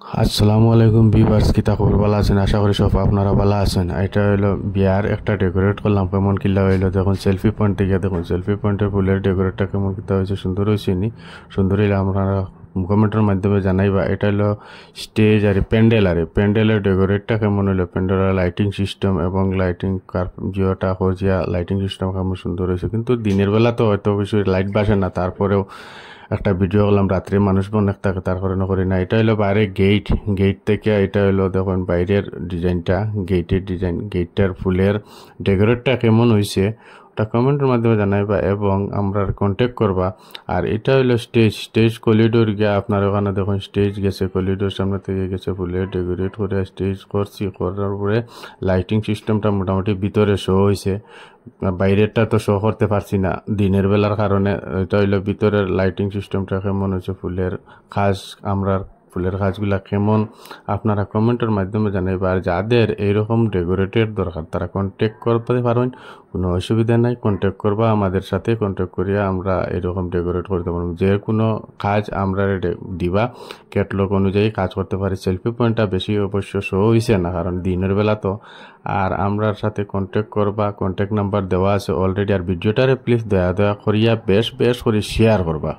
আসসালামু আলাইকুম ভিউয়ার্স, কিতা খবর? ভালো আছেন? আশা করি সব আপনারা ভালো আছেন। এটা হইলো বিয়ার একটা ডেকোরেট করলাম, কেমন কিলা হইলো দেখুন। সেলফি পয়েন্ট থেকে দেখুন, সেলফি পয়েন্টের ফুলের ডেকোরেটটা কেমন কিতা হয়েছে, সুন্দর হয়েছে নি? সুন্দর হইলে আপনারা কমেন্টের মাধ্যমে জানাইবা। এটা হলো স্টেজ আর প্যান্ডেল, আর প্যান্ডেলের ডেকোরেটটা কেমন হইলো, প্যান্ডেলের লাইটিং সিস্টেম এবং লাইটিং জিওটা হজিয়া লাইটিং সিস্টেম কেমন সুন্দর হয়েছে। কিন্তু দিনের বেলা তো হয়তো কিছু লাইট বাসে না, তারপরেও একটা ভিডিও করলাম। রাত্রে মানুষ অনেক থাকে, তার কারণে করি না। এটা হলো বাইরে গেট, গেট থেকে এটা হলো দেখুন বাইরের ডিজাইনটা, গেটের ডিজাইন, গেটটার ফুলের ডেকোরেটটা কেমন হয়েছে ওটা কমেন্টের মাধ্যমে জানাইবা এবং আমরা কন্ট্যাক্ট করবা। আর এটা হলো স্টেজ, স্টেজ করিডোর গিয়া আপনার ওখানে দেখুন স্টেজ গেছে, করিডোর সামনে থেকে গেছে ফুলের ডেকোরেট করে স্টেজ করছি। করার পরে লাইটিং সিস্টেমটা মোটামুটি ভিতরে শো হয়েছে, বাইরেরটা তো শো করতে পারছি না দিনের বেলার কারণে। এটা হইলো ভিতরের লাইটিং সিস্টেমটা কেমন হয়েছে, ফুলের খাস, আমরা ফুলের কাজগুলা কেমন আপনারা কমেন্টের মাধ্যমে জানাইবা। আর যাদের এইরকম ডেকোরেটের দরকার তারা কন্ট্যাক্ট করতে পারেন, কোনো অসুবিধা নাই। কন্ট্যাক্ট করবা আমাদের সাথে, কন্ট্যাক্ট করিয়া আমরা এরকম ডেকোরেট করতে পারবো। যে কোনো কাজ আমরা দিবা, ক্যাটলগ অনুযায়ী কাজ করতে পারি। সেলফি পয়েন্টটা বেশি অবশ্য শো হয়েছে না, কারণ দিনের বেলা তো। আর আমরার সাথে কন্ট্যাক্ট করবা, কন্ট্যাক্ট নাম্বার দেওয়া আছে অলরেডি। আর ভিডিওটারে প্লিজ দয়া দয়া করিয়া বেশ বেশ করে শেয়ার করবা।